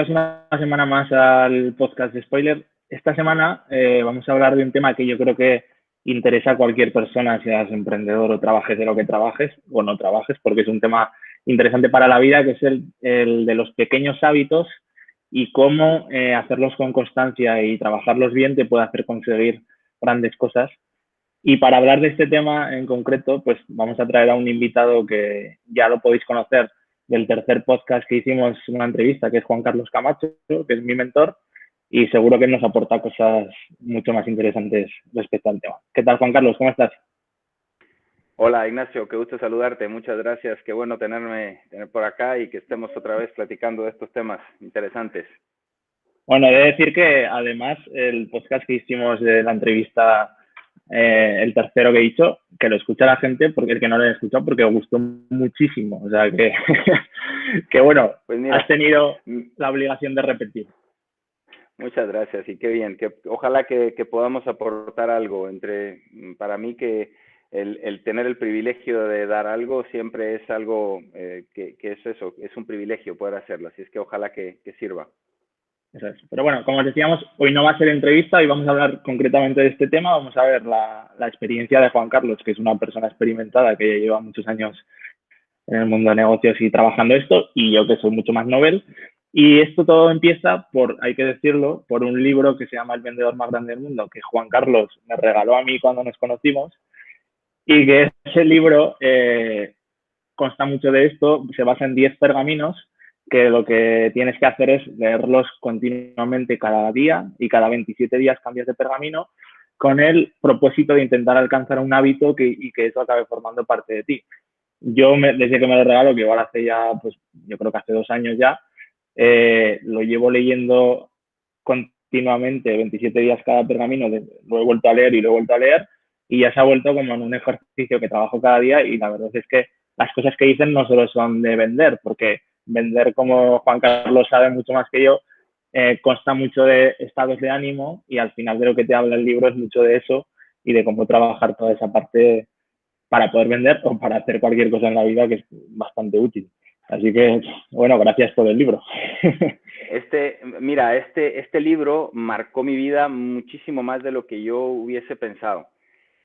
Una semana más al podcast de Spoiler. Esta semana vamos a hablar de un tema que yo creo que interesa a cualquier persona, seas emprendedor o trabajes de lo que trabajes o no trabajes, porque es un tema interesante para la vida, que es el de los pequeños hábitos y cómo hacerlos con constancia y trabajarlos bien te puede hacer conseguir grandes cosas. Y para hablar de este tema en concreto, pues vamos a traer a un invitado que ya lo podéis conocer del tercer podcast que hicimos, una entrevista, que es Juan Carlos Camacho, que es mi mentor, y seguro que nos aporta cosas mucho más interesantes respecto al tema. ¿Qué tal, Juan Carlos? ¿Cómo estás? Hola Ignacio, qué gusto saludarte, muchas gracias, qué bueno tener por acá y que estemos otra vez platicando de estos temas interesantes. Bueno, he de decir que además el podcast que hicimos de la entrevista, el tercero que he dicho, que lo escucha la gente, porque el que no lo he escuchado, porque gustó muchísimo. O sea que, que bueno, Pues has mira, tenido la obligación de repetir. muchas gracias y qué bien, ojalá que podamos aportar algo para mí que el tener el privilegio de dar algo siempre es algo que es eso, es un privilegio poder hacerlo, así es que ojalá que sirva. Eso es. Pero bueno, como os decíamos, hoy no va a ser entrevista y vamos a hablar concretamente de este tema. Vamos a ver la experiencia de Juan Carlos, que es una persona experimentada que ya lleva muchos años en el mundo de negocios y trabajando esto, y yo que soy mucho más novel. Y esto todo empieza por, hay que decirlo, por un libro que se llama El vendedor más grande del mundo, que Juan Carlos me regaló a mí cuando nos conocimos, y que ese libro consta mucho de esto, se basa en 10 pergaminos que lo que tienes que hacer es leerlos continuamente cada día y cada 27 días cambias de pergamino con el propósito de intentar alcanzar un hábito y que eso acabe formando parte de ti. Desde que me lo regalo, que igual hace ya, pues yo creo que hace 2 años ya, lo llevo leyendo continuamente, 27 días cada pergamino, lo he vuelto a leer y lo he vuelto a leer, y ya se ha vuelto como en un ejercicio que trabajo cada día, y la verdad es que las cosas que dicen no solo son de vender, porque vender, como Juan Carlos sabe mucho más que yo, consta mucho de estados de ánimo, y al final de lo que te habla el libro es mucho de eso y de cómo trabajar toda esa parte para poder vender o para hacer cualquier cosa en la vida, que es bastante útil. Así que, bueno, gracias por el libro. Mira, este libro marcó mi vida muchísimo más de lo que yo hubiese pensado.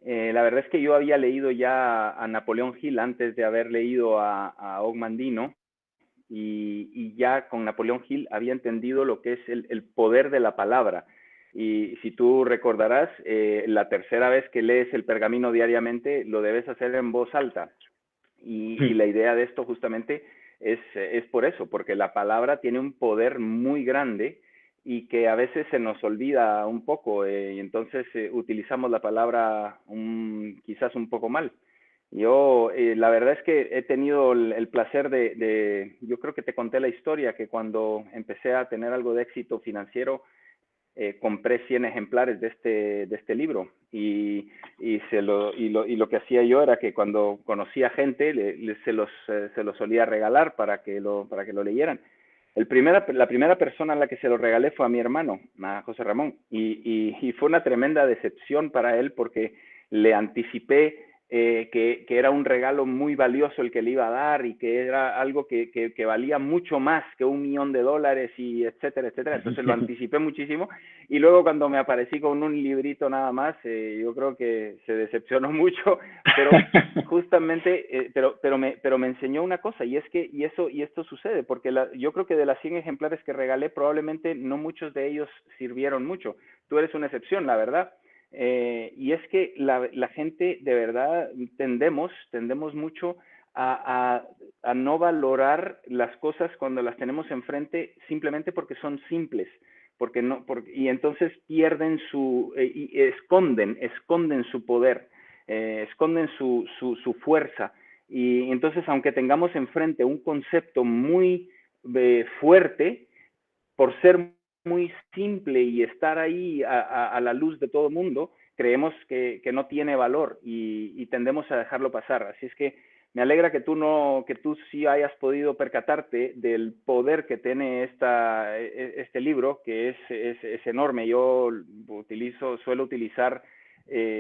La verdad es que yo había leído ya a Napoleón Hill antes de haber leído a Og Mandino y ya con Napoleón Hill había entendido lo que es el poder de la palabra. Y si tú recordarás, la tercera vez que lees el pergamino diariamente lo debes hacer en voz alta. Y la idea de esto justamente es por eso, porque la palabra tiene un poder muy grande y que a veces se nos olvida un poco y entonces utilizamos la palabra quizás un poco mal. Yo, la verdad es que he tenido el placer yo creo que te conté la historia, que cuando empecé a tener algo de éxito financiero, compré 100 ejemplares de este libro y lo que hacía yo era que cuando conocía gente se los solía regalar para que lo leyeran. La primera persona a la que se lo regalé fue a mi hermano, a José Ramón, y fue una tremenda decepción para él porque le anticipé que era un regalo muy valioso el que le iba a dar y que era algo que valía mucho más que $1.000.000 y etcétera, etcétera. Entonces lo anticipé muchísimo y luego cuando me aparecí con un librito nada más, yo creo que se decepcionó mucho, pero justamente, pero me enseñó una cosa y es que, y esto sucede, porque yo creo que de las 100 ejemplares que regalé, probablemente no muchos de ellos sirvieron mucho. Tú eres una excepción, la verdad. Y es que la gente de verdad tendemos mucho a no valorar las cosas cuando las tenemos enfrente simplemente porque son simples, y entonces pierden y esconden su poder, esconden su fuerza. Y entonces, aunque tengamos enfrente un concepto muy fuerte, por ser muy simple y estar ahí a la luz de todo el mundo, creemos que no tiene valor y tendemos a dejarlo pasar. Así es que me alegra que tú sí hayas podido percatarte del poder que tiene este libro, que es enorme. Yo suelo utilizar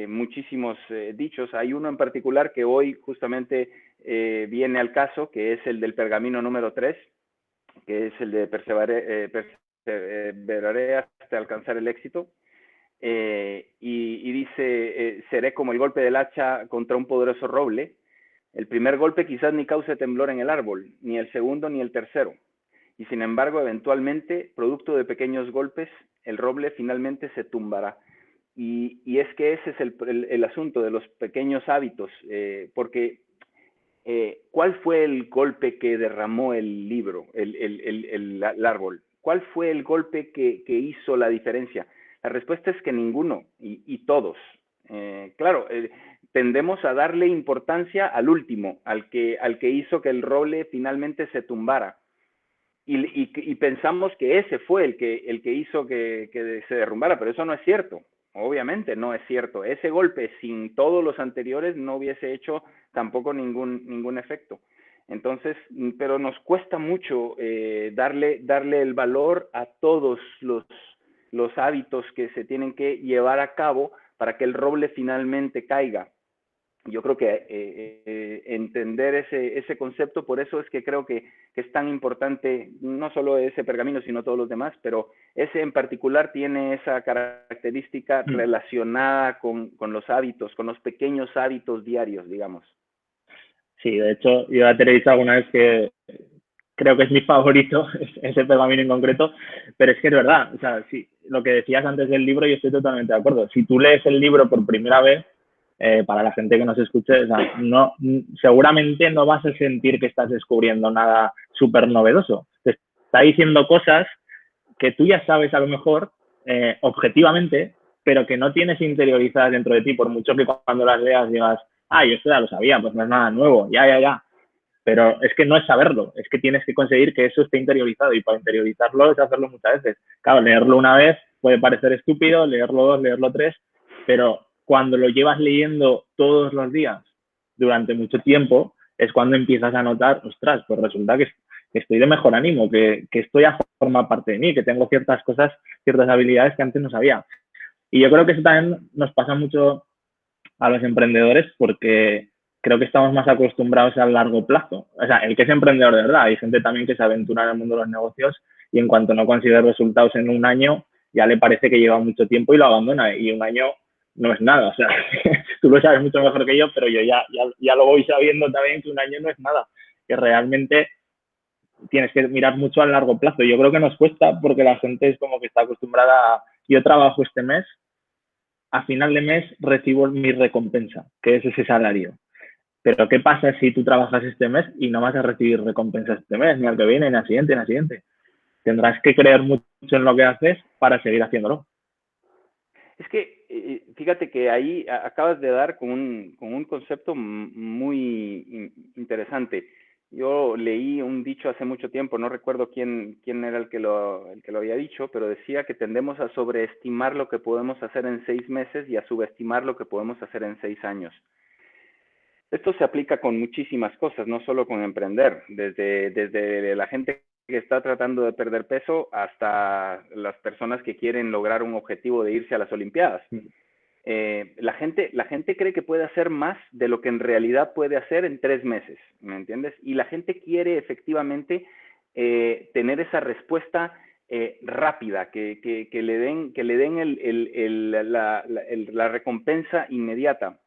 muchísimos dichos. Hay uno en particular que hoy justamente viene al caso, que es el del pergamino número 3, que es el de perseveraré hasta alcanzar el éxito. Y dice, seré como el golpe del hacha contra un poderoso roble. El primer golpe quizás ni cause temblor en el árbol, ni el segundo ni el tercero. Y sin embargo, eventualmente, producto de pequeños golpes, el roble finalmente se tumbará. Y es que ese es el asunto de los pequeños hábitos, porque ¿cuál fue el golpe que derramó el libro, el árbol? ¿Cuál fue el golpe que hizo la diferencia? La respuesta es que ninguno, y todos. Claro, tendemos a darle importancia al último, al que hizo que el roble finalmente se tumbara. Y pensamos que ese fue el que hizo que se derrumbara, pero eso no es cierto. Obviamente no es cierto. Ese golpe sin todos los anteriores no hubiese hecho tampoco ningún efecto. Entonces, pero nos cuesta mucho darle el valor a todos los hábitos que se tienen que llevar a cabo para que el roble finalmente caiga. Yo creo que entender ese concepto, por eso es que creo que es tan importante, no solo ese pergamino, sino todos los demás, pero ese en particular tiene esa característica relacionada con los hábitos, con los pequeños hábitos diarios, digamos. Sí, de hecho, yo ya te he dicho alguna vez que creo que es mi favorito, ese pergamino en concreto, pero es que es verdad, o sea, si, lo que decías antes del libro, yo estoy totalmente de acuerdo. Si tú lees el libro por primera vez, para la gente que nos escuche, o sea, no, seguramente no vas a sentir que estás descubriendo nada súper novedoso. Te está diciendo cosas que tú ya sabes a lo mejor objetivamente, pero que no tienes interiorizadas dentro de ti, por mucho que cuando las leas digas, ah, yo esto ya lo sabía, pues no es nada nuevo, ya. Pero es que no es saberlo, es que tienes que conseguir que eso esté interiorizado, y para interiorizarlo es hacerlo muchas veces. Claro, leerlo una vez puede parecer estúpido, leerlo dos, leerlo tres, pero cuando lo llevas leyendo todos los días durante mucho tiempo, es cuando empiezas a notar, ostras, pues resulta que estoy de mejor ánimo, que esto ya forma parte de mí, que tengo ciertas cosas, ciertas habilidades que antes no sabía. Y yo creo que eso también nos pasa mucho a los emprendedores, porque creo que estamos más acostumbrados al largo plazo. O sea, el que es emprendedor de verdad, hay gente también que se aventura en el mundo de los negocios y en cuanto no consigue resultados en un año, ya le parece que lleva mucho tiempo y lo abandona. Y un año no es nada. O sea, tú lo sabes mucho mejor que yo, pero yo ya lo voy sabiendo también, que un año no es nada. Que realmente tienes que mirar mucho a largo plazo. Yo creo que nos cuesta porque la gente es como que está acostumbrada a, yo trabajo este mes, a final de mes recibo mi recompensa, que es ese salario. Pero ¿qué pasa si tú trabajas este mes y no vas a recibir recompensa este mes, ni al que viene, ni al siguiente, ni al siguiente? Tendrás que creer mucho en lo que haces para seguir haciéndolo. Es que fíjate que ahí acabas de dar con un concepto muy interesante. Yo leí un dicho hace mucho tiempo, no recuerdo quién era el que lo había dicho, pero decía que tendemos a sobreestimar lo que podemos hacer en 6 meses y a subestimar lo que podemos hacer en 6 años. Esto se aplica con muchísimas cosas, no solo con emprender, desde la gente que está tratando de perder peso hasta las personas que quieren lograr un objetivo de irse a las Olimpiadas. La gente cree que puede hacer más de lo que en realidad puede hacer en 3 meses, ¿me entiendes? Y la gente quiere efectivamente tener esa respuesta rápida, que le den la recompensa inmediata.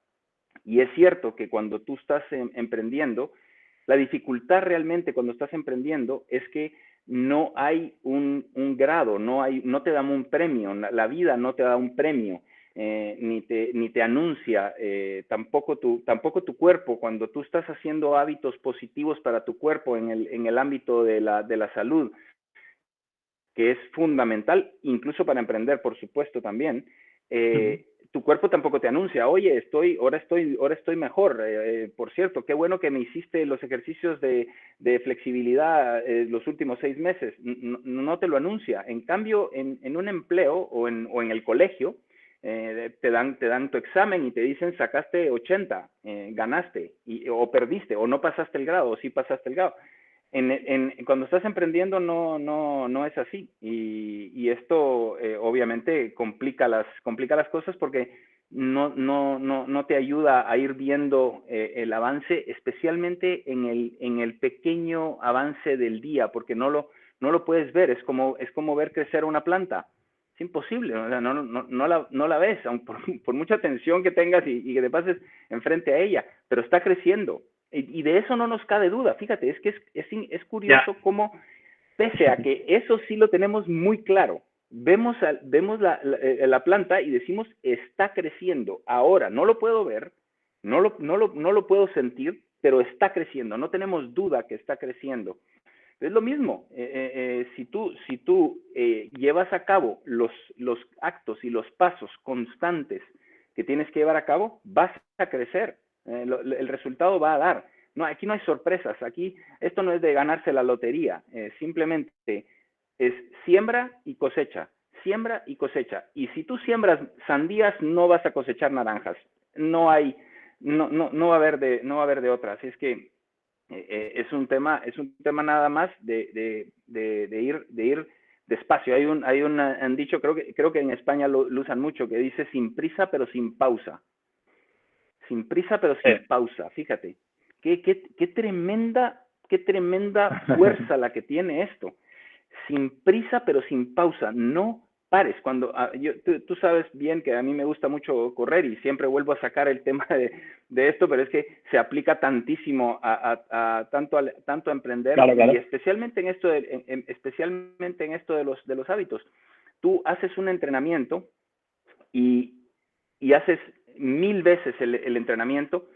Y es cierto que cuando tú estás emprendiendo, la dificultad realmente cuando estás emprendiendo es que no hay un grado, no te dan un premio, la vida no te da un premio, ni te anuncia, tampoco tu cuerpo, cuando tú estás haciendo hábitos positivos para tu cuerpo en el ámbito de la salud, que es fundamental, incluso para emprender, por supuesto, también, tu cuerpo tampoco te anuncia, oye, ahora estoy mejor. Por cierto, qué bueno que me hiciste los ejercicios de flexibilidad los últimos 6 meses. No te lo anuncia. En cambio, en un empleo o en el colegio, te dan tu examen y te dicen sacaste 80, ganaste, o perdiste, o no pasaste el grado, o sí pasaste el grado. Cuando estás emprendiendo no es así, y esto obviamente complica las cosas, porque no te ayuda a ir viendo el avance, especialmente en el pequeño avance del día, porque no no lo puedes ver, es como ver crecer una planta. Es imposible, o sea, no la ves, aun por mucha atención que tengas y que te pases enfrente a ella, pero está creciendo. Y de eso no nos cabe duda, fíjate, es que es curioso cómo, pese a que eso sí lo tenemos muy claro, vemos la planta y decimos, está creciendo. Ahora, no lo puedo ver, no lo puedo sentir, pero está creciendo, no tenemos duda que está creciendo. Es lo mismo, si tú llevas a cabo los actos y los pasos constantes que tienes que llevar a cabo, vas a crecer, el resultado va a dar. No, aquí no hay sorpresas, aquí esto no es de ganarse la lotería, simplemente es siembra y cosecha, siembra y cosecha. Y si tú siembras sandías, no vas a cosechar naranjas, no va a haber de otra. Así es que es un tema nada más de ir despacio. Han dicho, creo que en España lo usan mucho, que dice sin prisa pero sin pausa. Sin prisa pero sin pausa, fíjate. Qué tremenda fuerza la que tiene esto. Sin prisa pero sin pausa. No pares. Tú sabes bien que a mí me gusta mucho correr y siempre vuelvo a sacar el tema de esto, pero es que se aplica tantísimo tanto a emprender, claro. y especialmente en esto de los hábitos. Tú haces un entrenamiento y haces 1000 veces el entrenamiento,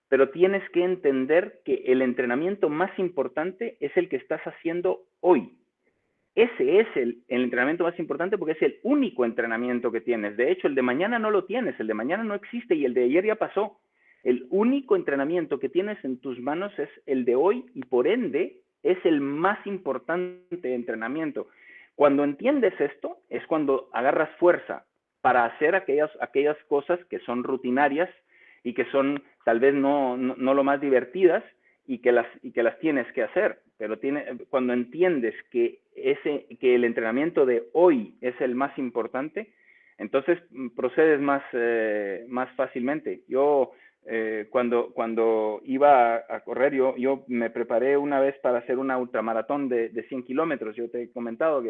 pero tienes que entender que el entrenamiento más importante es el que estás haciendo hoy. Ese es el entrenamiento más importante porque es el único entrenamiento que tienes. De hecho, el de mañana no lo tienes, el de mañana no existe y el de ayer ya pasó. El único entrenamiento que tienes en tus manos es el de hoy y por ende es el más importante entrenamiento. Cuando entiendes esto es cuando agarras fuerza para hacer aquellas cosas que son rutinarias y que son tal vez no lo más divertidas, y que las tienes que hacer, pero cuando entiendes que el entrenamiento de hoy es el más importante, entonces procedes más fácilmente. Yo cuando iba a correr, yo me preparé una vez para hacer una ultramaratón de 100 kilómetros. Yo te he comentado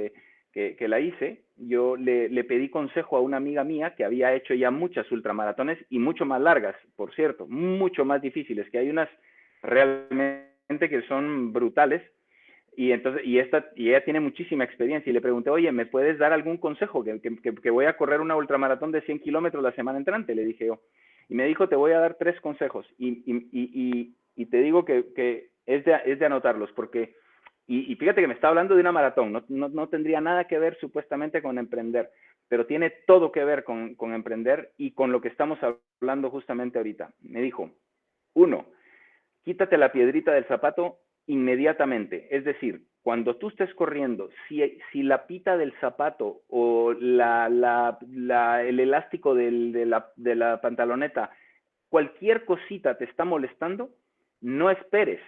que la hice. Yo le pedí consejo a una amiga mía que había hecho ya muchas ultramaratones y mucho más largas, por cierto, mucho más difíciles, que hay unas realmente que son brutales, y ella tiene muchísima experiencia, y le pregunté, oye, ¿me puedes dar algún consejo? Que voy a correr una ultramaratón de 100 kilómetros la semana entrante, le dije yo. Y me dijo, te voy a dar 3 consejos, y te digo que es de anotarlos, porque, y fíjate que me está hablando de una maratón, no tendría nada que ver supuestamente con emprender, pero tiene todo que ver con emprender y con lo que estamos hablando justamente ahorita. Me dijo, 1, quítate la piedrita del zapato inmediatamente. Es decir, cuando tú estés corriendo, si la pita del zapato o el elástico de la pantaloneta, cualquier cosita te está molestando, no esperes.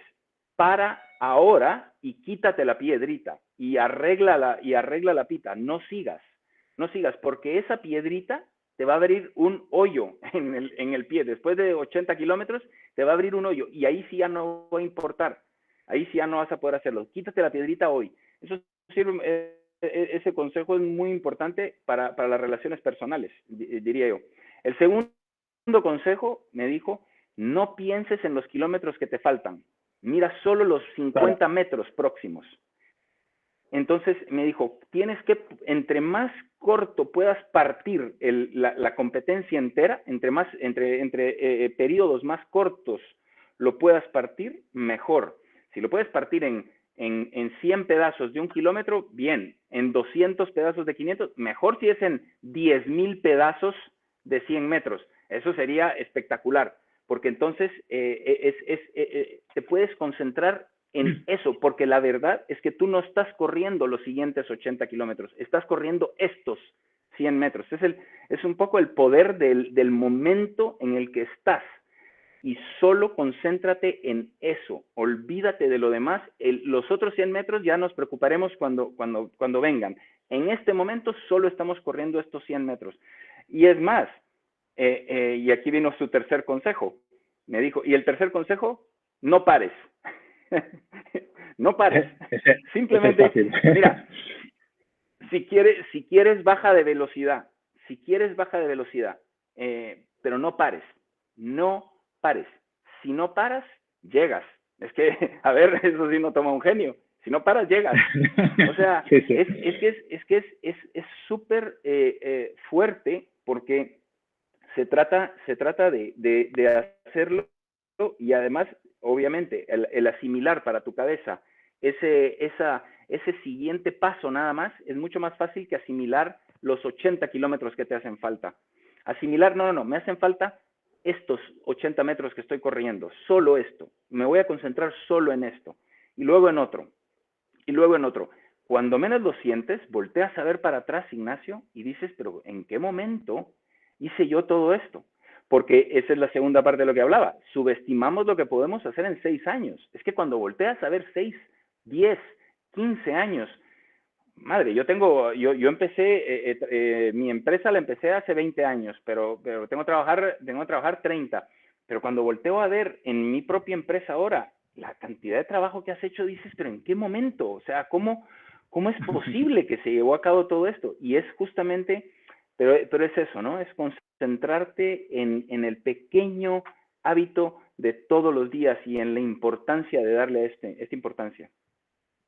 Para ahora y quítate la piedrita y arregla la pita. No sigas, porque esa piedrita te va a abrir un hoyo en el pie. Después de 80 kilómetros, te va a abrir un hoyo y ahí sí ya no va a importar. Ahí sí ya no vas a poder hacerlo. Quítate la piedrita hoy. Eso sirve, ese consejo es muy importante para las relaciones personales, diría yo. El segundo consejo, me dijo, no pienses en los kilómetros que te faltan. Mira solo los 50 metros próximos. Entonces me dijo, tienes que, entre más corto puedas partir la competencia entera, entre periodos más cortos lo puedas partir, mejor. Si lo puedes partir en 100 pedazos de 1 kilómetro, bien. En 200 pedazos de 500, mejor si es en 10,000 pedazos de 100 metros. Eso sería espectacular, porque entonces te puedes concentrar en eso, porque la verdad es que tú no estás corriendo los siguientes 80 kilómetros, estás corriendo estos 100 metros. Es un poco el poder del momento en el que estás, y solo concéntrate en eso, olvídate de lo demás. Los otros 100 metros ya nos preocuparemos cuando vengan. En este momento solo estamos corriendo estos 100 metros. Y es más, y aquí vino su tercer consejo, me dijo, y el tercer consejo, no pares. No pares. Ese es Simplemente, fácil. mira, si quieres baja de velocidad, pero no pares, no pares. Si no paras, llegas. Es que, a ver, eso sí no toma un genio. Si no paras, llegas. O sea, Sí, sí. es súper fuerte porque se trata de hacerlo y además, obviamente, el asimilar para tu cabeza ese siguiente paso nada más es mucho más fácil que asimilar los 80 kilómetros que te hacen falta. Asimilar, no, me hacen falta estos 80 metros que estoy corriendo, solo esto. Me voy a concentrar solo en esto. Y luego en otro. Y luego en otro. Cuando menos lo sientes, volteas a ver para atrás, Ignacio, y dices, pero ¿en qué momento hice yo todo esto? Porque esa es la segunda parte de lo que hablaba. Subestimamos lo que podemos hacer en 6 años. Es que cuando volteas a ver 6, 10, 15 años, madre, yo empecé, mi empresa la empecé hace 20 años, pero tengo que trabajar 30. Pero cuando volteo a ver en mi propia empresa ahora, la cantidad de trabajo que has hecho, dices, pero ¿en qué momento? O sea, ¿cómo es posible que se llevó a cabo todo esto? Y es justamente, pero es eso, ¿no? Es concentrarte en el pequeño hábito de todos los días y en la importancia de darle esta importancia.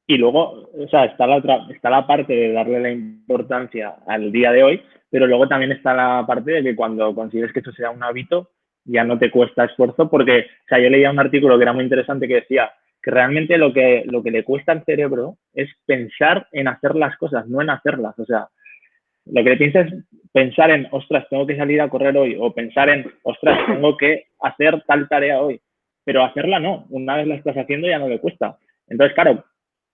Y luego, o sea, está la parte de darle la importancia al día de hoy, pero luego también está la parte de que cuando consigues que eso sea un hábito, ya no te cuesta esfuerzo, porque, o sea, yo leía un artículo que era muy interesante que decía que realmente lo que le cuesta al cerebro es pensar en hacer las cosas, no en hacerlas. O sea, lo que le piensa es pensar en, ostras, tengo que salir a correr hoy, o pensar en, ostras, tengo que hacer tal tarea hoy, pero hacerla no, una vez la estás haciendo ya no le cuesta. Entonces, claro,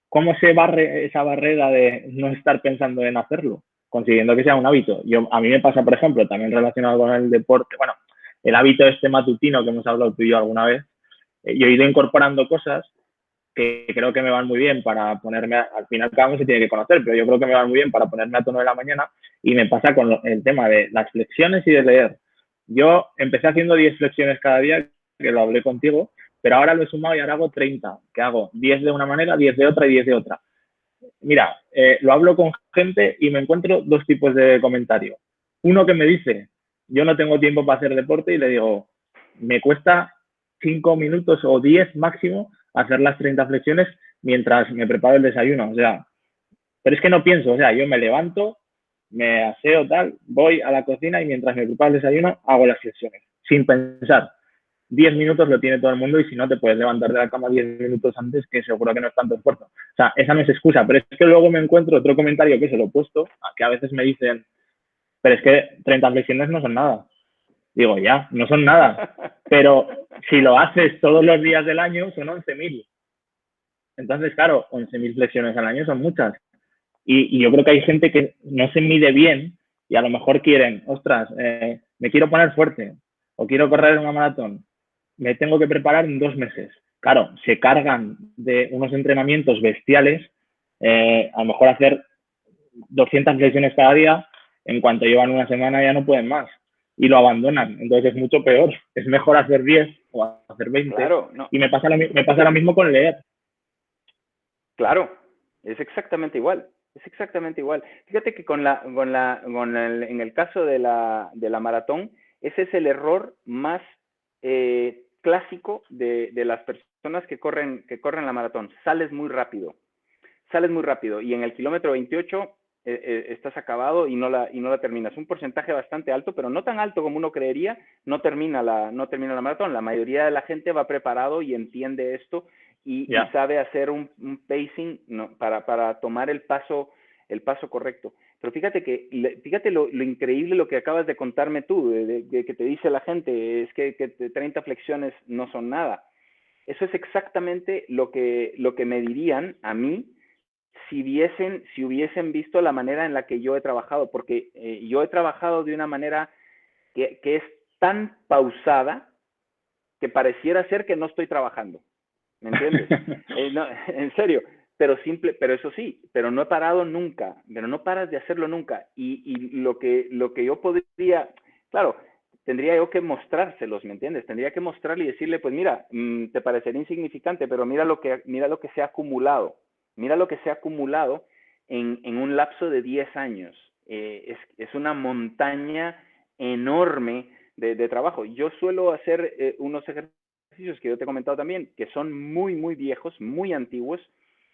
¿cómo se barre esa barrera de no estar pensando en hacerlo? Consiguiendo que sea un hábito. A mí me pasa, por ejemplo, también relacionado con el deporte, bueno, el hábito este matutino que hemos hablado tú y yo alguna vez, yo he ido incorporando cosas que creo que me van muy bien para ponerme, al final cada uno se tiene que conocer, pero yo creo que me van muy bien para ponerme a tono de la mañana, y me pasa con el tema de las flexiones y de leer. Yo empecé haciendo 10 flexiones cada día, que lo hablé contigo, pero ahora lo he sumado y ahora hago 30, que hago 10 de una manera, 10 de otra y 10 de otra. Mira, lo hablo con gente y me encuentro dos tipos de comentarios. Uno que me dice, yo no tengo tiempo para hacer deporte, y le digo, me cuesta 5 minutos o 10 máximo hacer las 30 flexiones mientras me preparo el desayuno. O sea, pero es que no pienso, o sea, yo me levanto, me aseo tal, voy a la cocina y mientras me preparo el desayuno hago las flexiones, sin pensar. 10 minutos lo tiene todo el mundo, y si no, te puedes levantar de la cama 10 minutos antes, que seguro que no es tanto esfuerzo. O sea, esa no es excusa, pero es que luego me encuentro otro comentario que es el opuesto, que a veces me dicen, pero es que 30 flexiones no son nada. Digo, ya, no son nada, pero si lo haces todos los días del año son 11.000. Entonces, claro, 11.000 flexiones al año son muchas. Y yo creo que hay gente que no se mide bien y a lo mejor quieren, ostras, me quiero poner fuerte o quiero correr una maratón, me tengo que preparar en 2 meses. Claro, se cargan de unos entrenamientos bestiales, a lo mejor hacer 200 flexiones cada día, en cuanto llevan una semana ya no pueden más y lo abandonan. Entonces es mucho peor. Es mejor hacer 10 o hacer 20. Claro, no. Y me pasa lo mismo con leer. Claro, es exactamente igual. Es exactamente igual. Fíjate que en el caso de la maratón, ese es el error más clásico de las personas que corren la maratón. Sales muy rápido. Sales muy rápido. Y en el kilómetro 28 estás acabado y no la terminas. Un porcentaje bastante alto, pero no tan alto como uno creería, no termina la maratón. La mayoría de la gente va preparado y entiende esto y sabe hacer un pacing, ¿no?, para tomar el paso correcto. Pero fíjate lo increíble lo que acabas de contarme tú, de que te dice la gente, es que 30 flexiones no son nada. Eso es exactamente lo que me dirían a mí si hubiesen visto la manera en la que yo he trabajado, porque yo he trabajado de una manera que es tan pausada que pareciera ser que no estoy trabajando. ¿Me entiendes? No, en serio, pero eso sí, pero no he parado nunca, pero no paras de hacerlo nunca. Y lo que yo podría, claro, tendría yo que mostrárselos, ¿me entiendes? Tendría que mostrarle y decirle, pues mira, te parecería insignificante, pero mira lo que se ha acumulado. Mira lo que se ha acumulado en un lapso de 10 años. Es una montaña enorme de trabajo. Yo suelo hacer unos ejercicios que yo te he comentado también, que son muy, muy viejos, muy antiguos,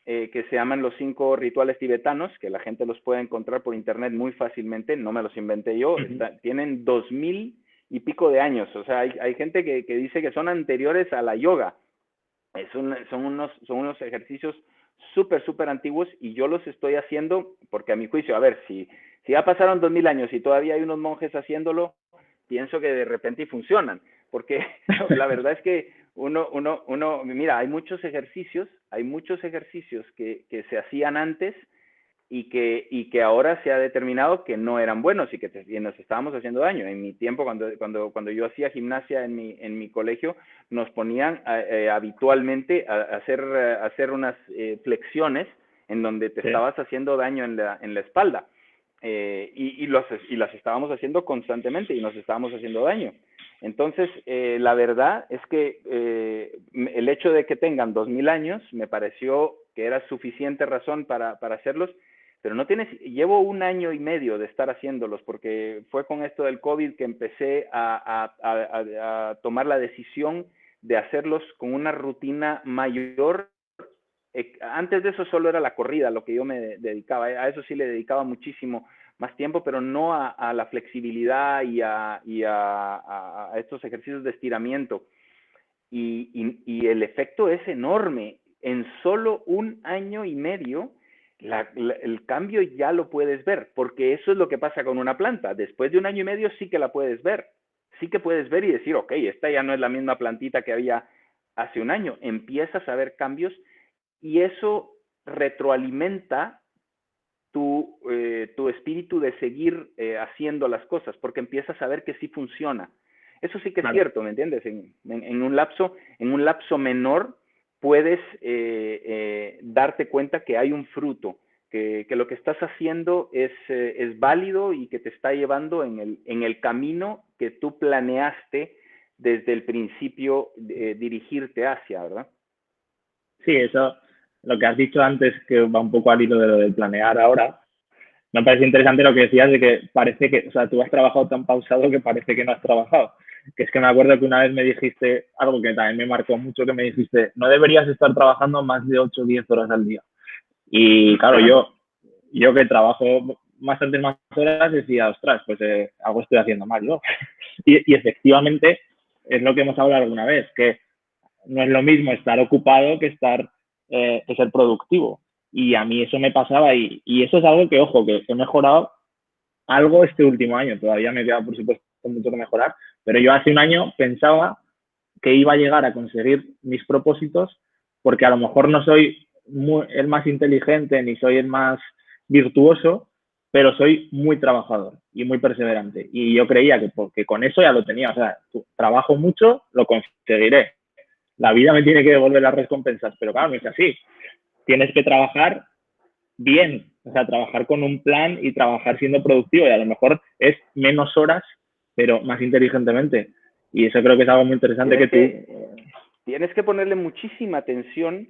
que se llaman los 5 rituales tibetanos, que la gente los puede encontrar por internet muy fácilmente, no me los inventé yo, tienen 2000 y pico de años, o sea, hay gente que dice que son anteriores a la yoga. Son unos ejercicios súper, súper antiguos y yo los estoy haciendo porque a mi juicio, a ver, si ya pasaron 2000 años y todavía hay unos monjes haciéndolo, pienso que de repente funcionan, porque la verdad es que mira, hay muchos ejercicios que se hacían antes y que ahora se ha determinado que no eran buenos y que nos estábamos haciendo daño. En mi tiempo, cuando yo hacía gimnasia en mi colegio, nos ponían habitualmente a hacer unas flexiones en donde te estabas haciendo daño en la espalda. Y las estábamos haciendo constantemente y nos estábamos haciendo daño. Entonces, la verdad es que el hecho de que tengan 2000 años me pareció que era suficiente razón para hacerlos, pero llevo 1 año y medio de estar haciéndolos, porque fue con esto del COVID que empecé a tomar la decisión de hacerlos con una rutina mayor. Antes de eso solo era la corrida, lo que yo me dedicaba, a eso sí le dedicaba muchísimo más tiempo, pero no a la flexibilidad y a estos ejercicios de estiramiento. Y el efecto es enorme. En solo 1 año y medio, el cambio ya lo puedes ver, porque eso es lo que pasa con una planta. Después de 1 año y medio sí que la puedes ver. Sí que puedes ver y decir, ok, esta ya no es la misma plantita que había hace 1 año. Empiezas a ver cambios y eso retroalimenta tu espíritu de seguir haciendo las cosas, porque empiezas a ver que sí funciona. Eso sí que es cierto, ¿me entiendes? En un lapso menor puedes darte cuenta que hay un fruto, que lo que estás haciendo es válido y que te está llevando en el camino que tú planeaste desde el principio dirigirte hacia, ¿verdad? Sí, eso, lo que has dicho antes, que va un poco al hilo de lo del planear ahora, me parece interesante lo que decías de que parece que, o sea, tú has trabajado tan pausado que parece que no has trabajado. Que es que me acuerdo que una vez me dijiste algo que también me marcó mucho, que me dijiste, no deberías estar trabajando más de 8 o 10 horas al día. Y claro, yo que trabajo bastantes más horas decía, ostras, pues algo estoy haciendo mal yo. Y efectivamente es lo que hemos hablado alguna vez, que no es lo mismo estar ocupado que ser productivo. Y a mí eso me pasaba y eso es algo que, ojo, que he mejorado algo este último año. Todavía me queda, por supuesto, mucho que mejorar, pero yo hace 1 año pensaba que iba a llegar a conseguir mis propósitos porque a lo mejor no soy el más inteligente ni soy el más virtuoso, pero soy muy trabajador y muy perseverante. Y yo creía que con eso ya lo tenía. O sea, trabajo mucho, lo conseguiré. La vida me tiene que devolver las recompensas, pero claro, no es así. Tienes que trabajar bien, o sea, trabajar con un plan y trabajar siendo productivo y a lo mejor es menos horas, pero más inteligentemente. Y eso creo que es algo muy interesante Tienes que ponerle muchísima atención,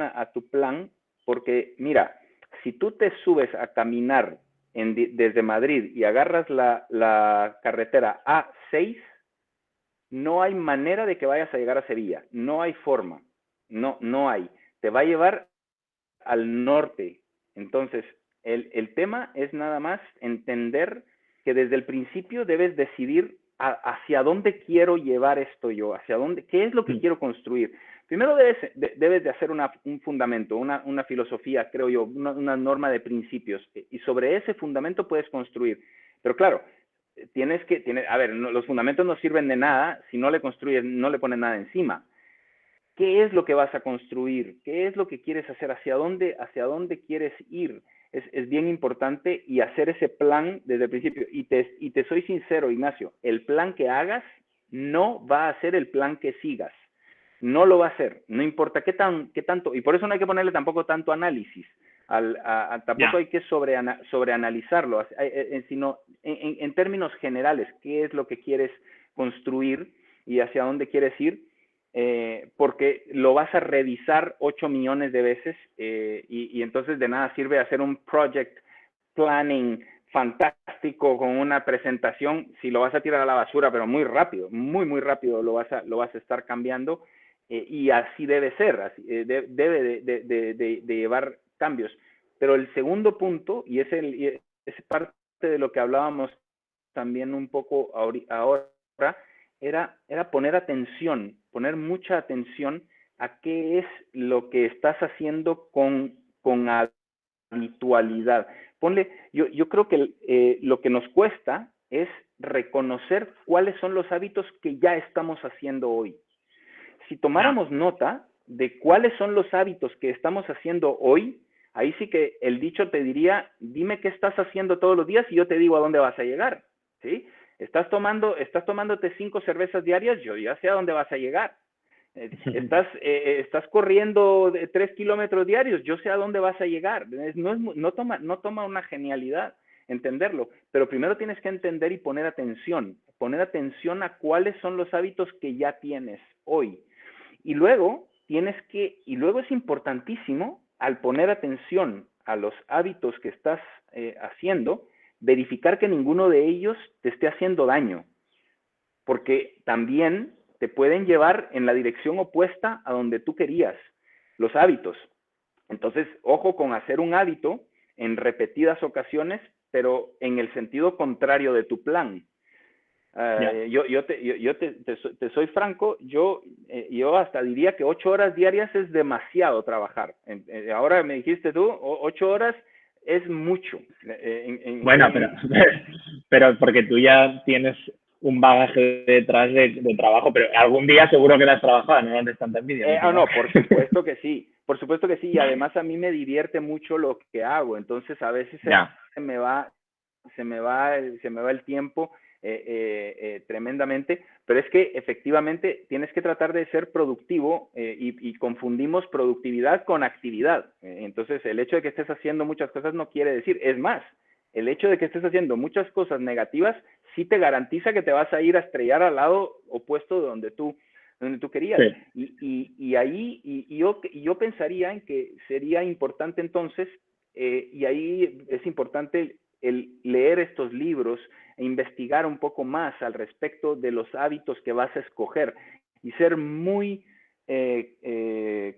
a tu plan, porque mira, si tú te subes a caminar desde Madrid y agarras la carretera A6, no hay manera de que vayas a llegar a Sevilla, no hay forma, no hay. Te va a llevar al norte. Entonces, el tema es nada más entender que desde el principio debes decidir hacia dónde quiero llevar esto yo, qué es lo que quiero construir. Primero debes de hacer un fundamento, una filosofía, creo yo, una norma de principios, y sobre ese fundamento puedes construir. Pero claro, a ver, los fundamentos no sirven de nada si no le construyes, no le pones nada encima. ¿Qué es lo que vas a construir? ¿Qué es lo que quieres hacer? ¿Hacia dónde quieres ir? Es bien importante y hacer ese plan desde el principio. Y te soy sincero, Ignacio, el plan que hagas no va a ser el plan que sigas. No lo va a hacer, no importa qué tanto, y por eso no hay que ponerle tampoco tanto análisis, Tampoco hay que sobreanalizarlo, sino en términos generales, qué es lo que quieres construir y hacia dónde quieres ir, porque lo vas a revisar 8 millones de veces y entonces de nada sirve hacer un project planning fantástico con una presentación si lo vas a tirar a la basura, pero muy rápido, muy rápido lo vas a estar cambiando y así debe ser, debe de llevar cambios. Pero el segundo punto, y es parte de lo que hablábamos también un poco ahora, era poner atención, poner mucha atención a qué es lo que estás haciendo con habitualidad. Yo creo que lo que nos cuesta es reconocer cuáles son los hábitos que ya estamos haciendo hoy. Si tomáramos nota de cuáles son los hábitos que estamos haciendo hoy, ahí sí que el dicho te diría, dime qué estás haciendo todos los días y yo te digo a dónde vas a llegar, ¿sí? Estás tomándote 5 cervezas diarias, yo ya sé a dónde vas a llegar. Estás corriendo 3 kilómetros diarios, yo sé a dónde vas a llegar. No toma una genialidad entenderlo, pero primero tienes que entender y poner atención a cuáles son los hábitos que ya tienes hoy. Y luego es importantísimo, al poner atención a los hábitos que estás haciendo, verificar que ninguno de ellos te esté haciendo daño, porque también te pueden llevar en la dirección opuesta a donde tú querías, los hábitos. Entonces, ojo con hacer un hábito en repetidas ocasiones, pero en el sentido contrario de tu plan. Yo te soy franco, yo hasta diría que 8 horas diarias es demasiado trabajar. Ahora me dijiste tú, 8 horas es mucho. Bueno, pero porque tú ya tienes un bagaje detrás de trabajo, pero algún día seguro que lo has trabajado, no es tanta envidia. No, por supuesto que sí, y además a mí me divierte mucho lo que hago, entonces a veces se me va el tiempo tremendamente, pero es que efectivamente tienes que tratar de ser productivo y confundimos productividad con actividad. Entonces el hecho de que estés haciendo muchas cosas no quiere decir, es más, el hecho de que estés haciendo muchas cosas negativas sí te garantiza que te vas a ir a estrellar al lado opuesto de donde tú querías. Sí. Yo pensaría en que sería importante entonces, y ahí es importante el leer estos libros e investigar un poco más al respecto de los hábitos que vas a escoger y ser muy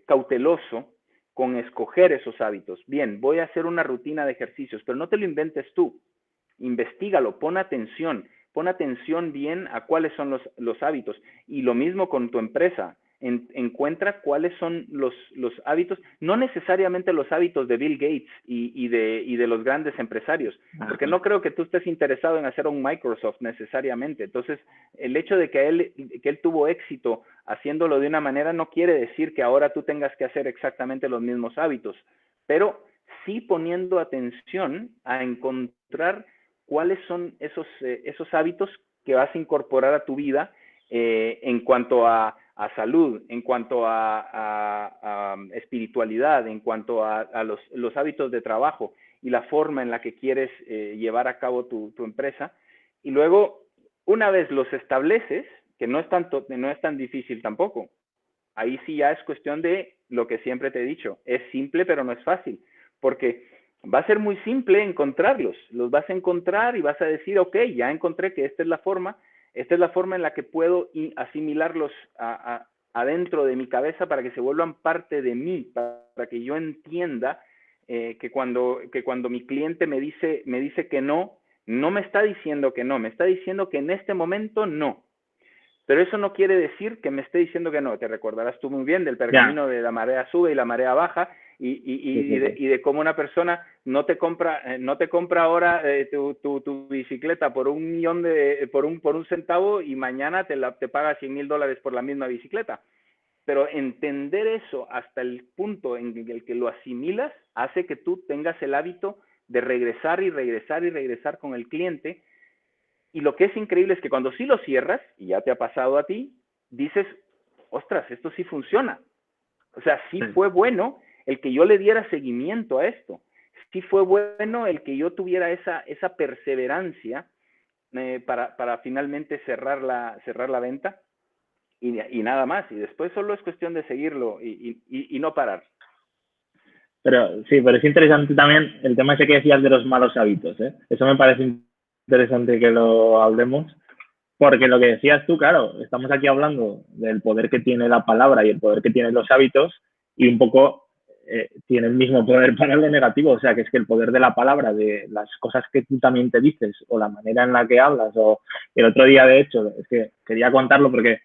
cauteloso con escoger esos hábitos. Bien, voy a hacer una rutina de ejercicios, pero no te lo inventes tú. Investígalo, pon atención bien a cuáles son los hábitos. Y lo mismo con tu empresa. Encuentra cuáles son los hábitos, no necesariamente los hábitos de Bill Gates y de los grandes empresarios, porque no creo que tú estés interesado en hacer un Microsoft necesariamente. Entonces, el hecho de que él tuvo éxito haciéndolo de una manera no quiere decir que ahora tú tengas que hacer exactamente los mismos hábitos, pero sí poniendo atención a encontrar cuáles son esos hábitos que vas a incorporar a tu vida en cuanto a salud, en cuanto a espiritualidad, en cuanto a los hábitos de trabajo y la forma en la que quieres llevar a cabo tu empresa. Y luego, una vez los estableces, que no es tan difícil tampoco, ahí sí ya es cuestión de lo que siempre te he dicho, es simple pero no es fácil, porque va a ser muy simple encontrarlos, los vas a encontrar y vas a decir, ok, ya encontré que esta es la forma en la que puedo asimilarlos adentro de mi cabeza para que se vuelvan parte de mí, para que yo entienda que cuando mi cliente me dice que no me está diciendo que no, me está diciendo que en este momento no. Pero eso no quiere decir que me esté diciendo que no. Te recordarás tú muy bien del pergamino de la marea sube y la marea baja y de cómo una persona no te compra ahora tu bicicleta por por un centavo y mañana te paga $100,000 por la misma bicicleta. Pero entender eso hasta el punto en el que lo asimilas hace que tú tengas el hábito de regresar con el cliente. Y lo que es increíble es que cuando sí lo cierras, y ya te ha pasado a ti, dices, ostras, esto sí funciona. O sea, sí fue bueno el que yo le diera seguimiento a esto. Sí fue bueno el que yo tuviera esa perseverancia para finalmente cerrar la venta y nada más. Y después solo es cuestión de seguirlo y no parar. Pero sí, pero es interesante también el tema ese que decías de los malos hábitos, ¿eh? Eso me parece interesante que lo hablemos, porque lo que decías tú, claro, estamos aquí hablando del poder que tiene la palabra y el poder que tienen los hábitos, y un poco tiene el mismo poder para lo negativo. O sea, que es que el poder de la palabra, de las cosas que tú también te dices, o la manera en la que hablas, o el otro día, de hecho, es que quería contarlo porque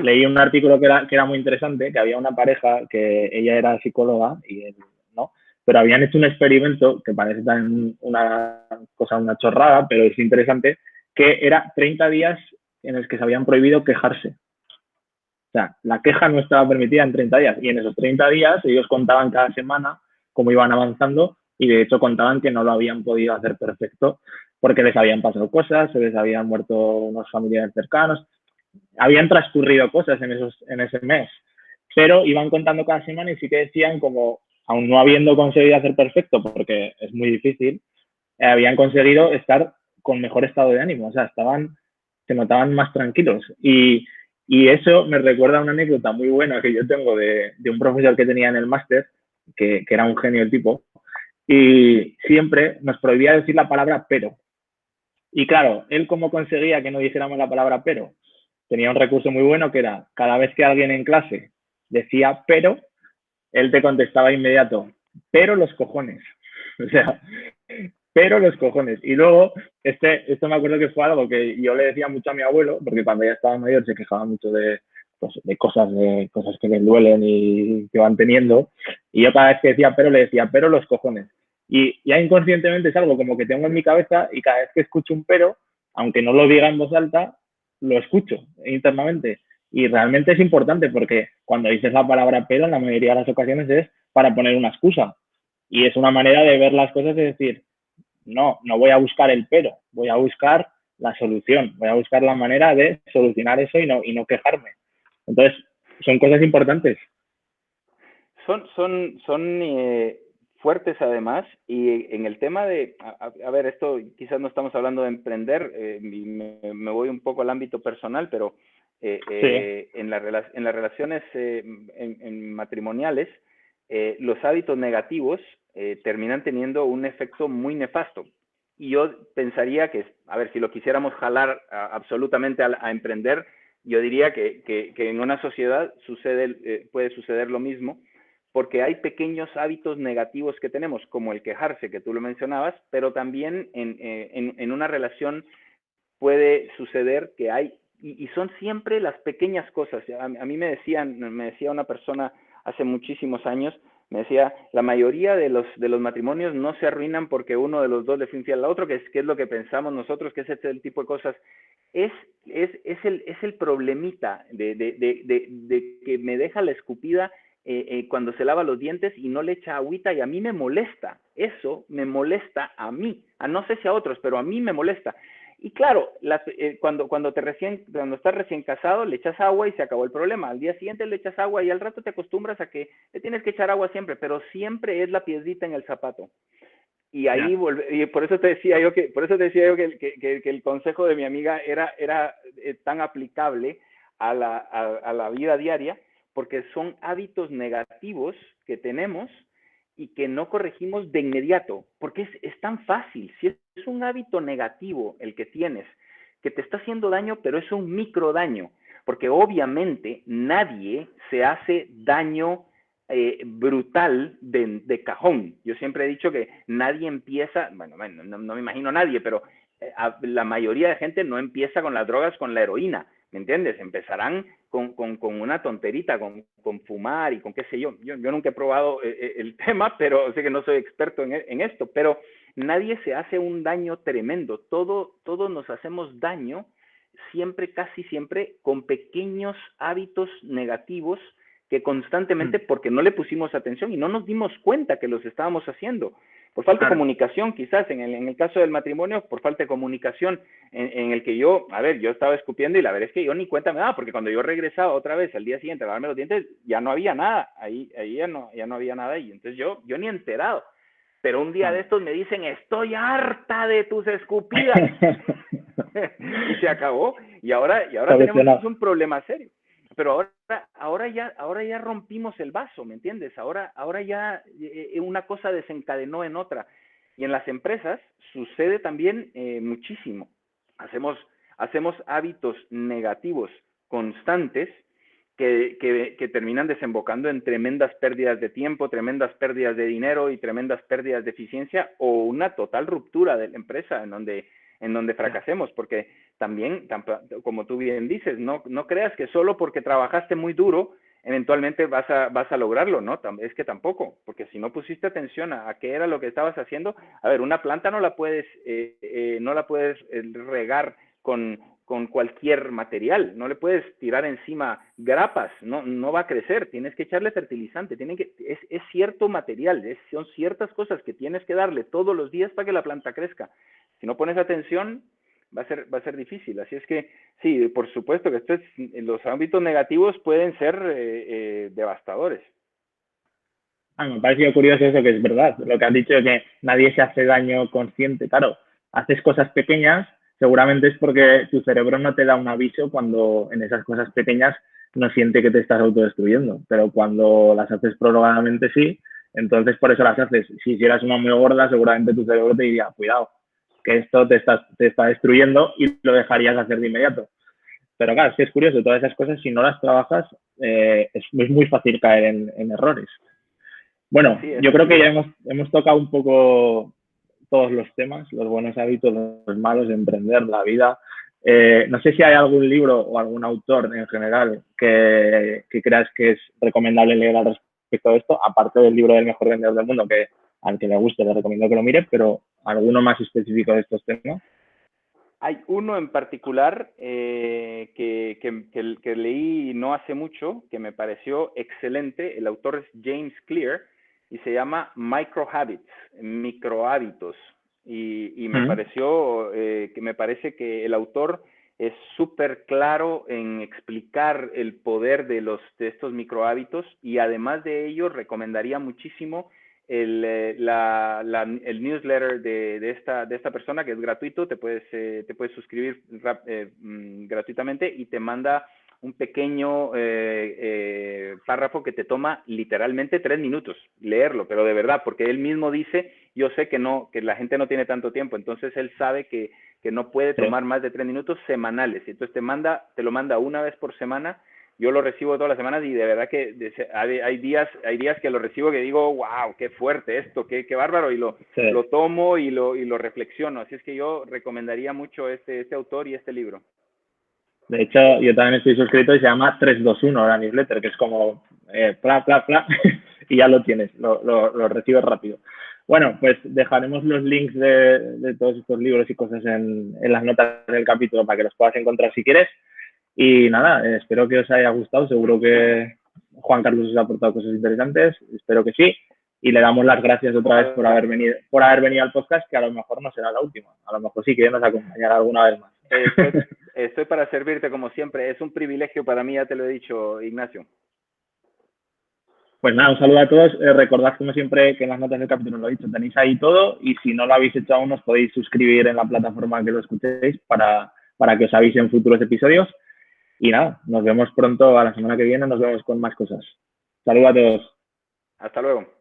leí un artículo que era muy interesante, que había una pareja que ella era psicóloga y él no, pero habían hecho un experimento que parece también una cosa, una chorrada, pero es interesante, que era 30 días en los que se habían prohibido quejarse. O sea, la queja no estaba permitida en 30 días. Y en esos 30 días ellos contaban cada semana cómo iban avanzando y de hecho contaban que no lo habían podido hacer perfecto porque les habían pasado cosas, se les habían muerto unos familiares cercanos, habían transcurrido cosas en ese mes, pero iban contando cada semana y sí que decían como, aún no habiendo conseguido hacer perfecto, porque es muy difícil, habían conseguido estar con mejor estado de ánimo, o sea, se notaban más tranquilos. Y eso me recuerda a una anécdota muy buena que yo tengo de un profesor que tenía en el máster, que era un genio el tipo, y siempre nos prohibía decir la palabra pero. Y claro, él cómo conseguía que no dijéramos la palabra pero. Tenía un recurso muy bueno que era, cada vez que alguien en clase decía pero, él te contestaba inmediato, pero los cojones. O sea, pero los cojones. Y luego, esto me acuerdo que fue algo que yo le decía mucho a mi abuelo, porque cuando ya estaba mayor se quejaba mucho pues, de cosas que le duelen y que van teniendo. Y yo cada vez que decía pero, le decía, pero los cojones. Y ya inconscientemente es algo como que tengo en mi cabeza y cada vez que escucho un pero, aunque no lo diga en voz alta, lo escucho internamente. Y realmente es importante porque cuando dices la palabra pero, en la mayoría de las ocasiones es para poner una excusa. Y es una manera de ver las cosas y decir, no voy a buscar el pero, voy a buscar la solución, voy a buscar la manera de solucionar eso y no quejarme. Entonces, son cosas importantes. Son fuertes además, y en el tema de, a ver, esto quizás no estamos hablando de emprender, me voy un poco al ámbito personal, pero Sí, en las relaciones matrimoniales, los hábitos negativos terminan teniendo un efecto muy nefasto. Y yo pensaría que, a ver, si lo quisiéramos jalar absolutamente a emprender, yo diría que en una sociedad puede suceder lo mismo, porque hay pequeños hábitos negativos que tenemos, como el quejarse, que tú lo mencionabas, pero también en una relación puede suceder que hay, y son siempre las pequeñas cosas. A mí me decía una persona hace muchísimos años, me decía, la mayoría de los matrimonios no se arruinan porque uno de los dos le fue infiel al otro, que es lo que pensamos nosotros, que es el tipo de cosas. Es el problemita de que me deja la escupida cuando se lava los dientes y no le echa agüita, y a mí me molesta. Eso me molesta a mí. No sé si a otros, pero a mí me molesta. Y claro, cuando estás recién casado, le echas agua y se acabó el problema. Al día siguiente le echas agua y al rato te acostumbras a que le tienes que echar agua siempre, pero siempre es la piedrita en el zapato. Y ahí ya. y por eso te decía yo que el consejo de mi amiga era tan aplicable a la vida diaria, porque son hábitos negativos que tenemos y que no corregimos de inmediato, porque es tan fácil. Si es un hábito negativo el que tienes, que te está haciendo daño, pero es un micro daño, porque obviamente nadie se hace daño brutal de cajón. Yo siempre he dicho que nadie empieza, bueno, no me imagino nadie, pero la mayoría de gente no empieza con las drogas, con la heroína, ¿me entiendes? Empezarán con una tonterita, con fumar y con qué sé yo. Yo nunca he probado el tema, pero sé que no soy experto en esto, pero nadie se hace un daño tremendo. Todos nos hacemos daño siempre, casi siempre, con pequeños hábitos negativos que constantemente, porque no le pusimos atención y no nos dimos cuenta que los estábamos haciendo. por falta de comunicación, quizás, en el caso del matrimonio, por falta de comunicación, en el que yo estaba escupiendo y la verdad es que yo ni cuenta me daba, porque cuando yo regresaba otra vez al día siguiente a lavarme los dientes, ya no había nada, ahí ya no había nada, y entonces yo ni enterado. Pero un día de estos me dicen, estoy harta de tus escupidas. Y se acabó. Y ahora tenemos un problema serio. Pero ahora ya rompimos el vaso, ¿me entiendes? Ahora ya una cosa desencadenó en otra. Y en las empresas sucede también muchísimo. Hacemos hábitos negativos constantes que terminan desembocando en tremendas pérdidas de tiempo, tremendas pérdidas de dinero y tremendas pérdidas de eficiencia, o una total ruptura de la empresa en donde fracasemos, porque también, como tú bien dices, no creas que solo porque trabajaste muy duro eventualmente vas a lograrlo, ¿no? Es que tampoco, porque si no pusiste atención a qué era lo que estabas haciendo, a ver, una planta no la puedes regar con cualquier material, no le puedes tirar encima grapas, no va a crecer, tienes que echarle fertilizante, es cierto material, son ciertas cosas que tienes que darle todos los días para que la planta crezca. Si no pones atención, va a ser difícil. Así es que, sí, por supuesto que los ámbitos negativos pueden ser devastadores. Me ha parecido curioso eso, que es verdad, lo que has dicho de que nadie se hace daño consciente. Claro, haces cosas pequeñas, seguramente es porque tu cerebro no te da un aviso cuando en esas cosas pequeñas no siente que te estás autodestruyendo, pero cuando las haces prolongadamente sí, entonces por eso las haces. Si hicieras una muy gorda, seguramente tu cerebro te diría, cuidado, que esto te está destruyendo, y lo dejarías hacer de inmediato. Pero claro, es curioso, todas esas cosas, si no las trabajas, es muy fácil caer en errores. Bueno, yo creo que ya hemos tocado un poco todos los temas, los buenos hábitos, los malos de emprender, la vida. No sé si hay algún libro o algún autor en general que creas que es recomendable leer al respecto de esto, aparte del libro del mejor vendedor del mundo, que al que le guste le recomiendo que lo mire, pero alguno más específico de estos temas. Hay uno en particular que leí no hace mucho, que me pareció excelente. El autor es James Clear y se llama Microhábitos. Y me parece que el autor es súper claro en explicar el poder de estos microhábitos, y además de ello recomendaría muchísimo el newsletter de esta persona, que es gratuito. Te puedes suscribir gratuitamente, y te manda un pequeño párrafo que te toma literalmente 3 minutos leerlo, pero de verdad, porque él mismo dice, yo sé que la gente no tiene tanto tiempo, entonces él sabe que no puede tomar más de 3 minutos semanales, entonces te lo manda una vez por semana. Yo lo recibo todas las semanas, y de verdad que hay días que lo recibo que digo, wow, qué fuerte esto, qué bárbaro, y lo tomo y lo reflexiono. Así es que yo recomendaría mucho este autor y este libro. De hecho, yo también estoy suscrito y se llama 321 la newsletter, que es como pla, y ya lo tienes, lo recibes rápido. Bueno, pues dejaremos los links de todos estos libros y cosas en las notas del capítulo para que los puedas encontrar si quieres. Y nada, espero que os haya gustado. Seguro que Juan Carlos os ha aportado cosas interesantes. Espero que sí. Y le damos las gracias otra vez por haber venido al podcast, que a lo mejor no será la última. A lo mejor sí que nos acompañará alguna vez más. Estoy para servirte como siempre. Es un privilegio para mí, ya te lo he dicho, Ignacio. Pues nada, un saludo a todos. Recordad, como siempre, que en las notas del capítulo lo he dicho, tenéis ahí todo, y si no lo habéis hecho aún, os podéis suscribir en la plataforma que lo escuchéis para que os avisen futuros episodios. Y nada, nos vemos pronto. A la semana que viene nos vemos con más cosas. Saludos a todos. Hasta luego.